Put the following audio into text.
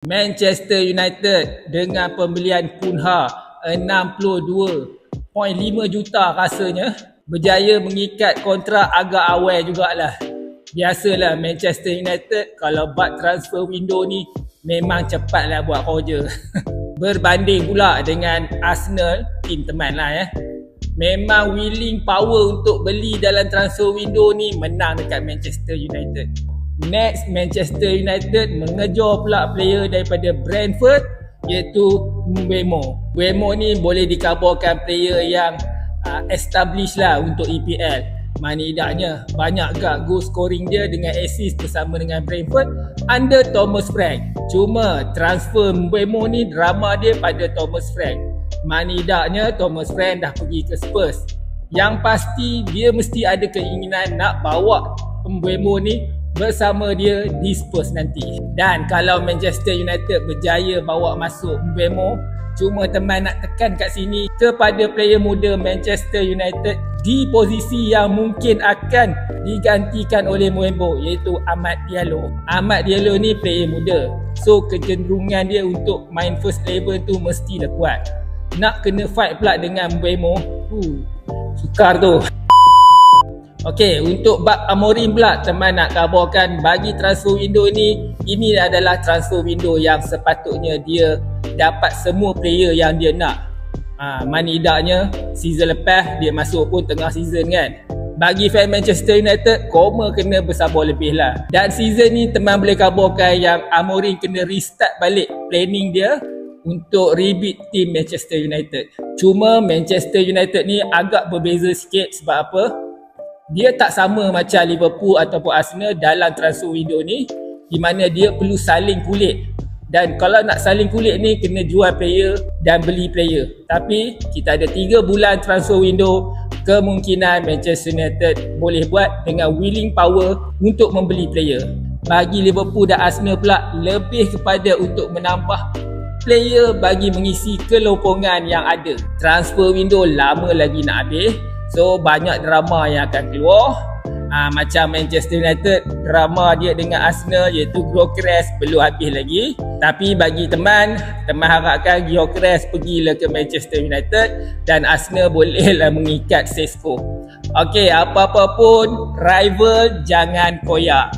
Manchester United dengan pembelian Cunha 62.5 juta rasanya berjaya mengikat kontrak agak awal jugalah. Biasalah Manchester United kalau buat transfer window ni memang cepatlah buat kerja. Berbanding pula dengan Arsenal, tim teman lah ya. Memang willing power untuk beli dalam transfer window ni menang dekat Manchester United. Next, Manchester United mengejar pula player daripada Brentford iaitu Mbeumo. Mbeumo ni boleh dikabarkan player yang established lah untuk EPL. Manidaknya banyak gak goal scoring dia dengan assist bersama dengan Brentford under Thomas Frank. Cuma transfer Mbeumo ni drama dia pada Thomas Frank. Manidaknya Thomas Frank dah pergi ke Spurs. Yang pasti dia mesti ada keinginan nak bawa Mbeumo ni bersama dia di Spurs nanti. Dan kalau Manchester United berjaya bawa masuk Mbeumo, cuma teman nak tekan kat sini kepada player muda Manchester United di posisi yang mungkin akan digantikan oleh Mbeumo iaitu Amad Diallo. Amad Diallo ni player muda, so kecenderungan dia untuk main first 11 tu mestilah kuat. Nak kena fight pula dengan Mbeumo, sukar tu. Okey, untuk bab Amorim pula teman nak kabarkan bagi transfer window ni, ini adalah transfer window yang sepatutnya dia dapat semua player yang dia nak. Manidaknya season lepas dia masuk pun tengah season kan. Bagi fan Manchester United, koma kena bersabar lebih lah. Dan season ni teman boleh kabarkan yang Amorim kena restart balik planning dia untuk rebuild team Manchester United. Cuma Manchester United ni agak berbeza sikit sebab apa? Dia tak sama macam Liverpool ataupun Arsenal dalam transfer window ni, di mana dia perlu saling kulit. Dan kalau nak saling kulit ni kena jual player dan beli player. Tapi kita ada 3 bulan transfer window, kemungkinan Manchester United boleh buat dengan willing power untuk membeli player. Bagi Liverpool dan Arsenal pula lebih kepada untuk menambah player bagi mengisi kelompongan yang ada. Transfer window lama lagi nak habis, so banyak drama yang akan keluar. Macam Manchester United, drama dia dengan Arsenal iaitu Gyökeres belum habis lagi. Tapi bagi teman harapkan Gyökeres pergilah ke Manchester United dan Arsenal bolehlah mengikat Sesko. Okey, apa-apa pun rival jangan koyak.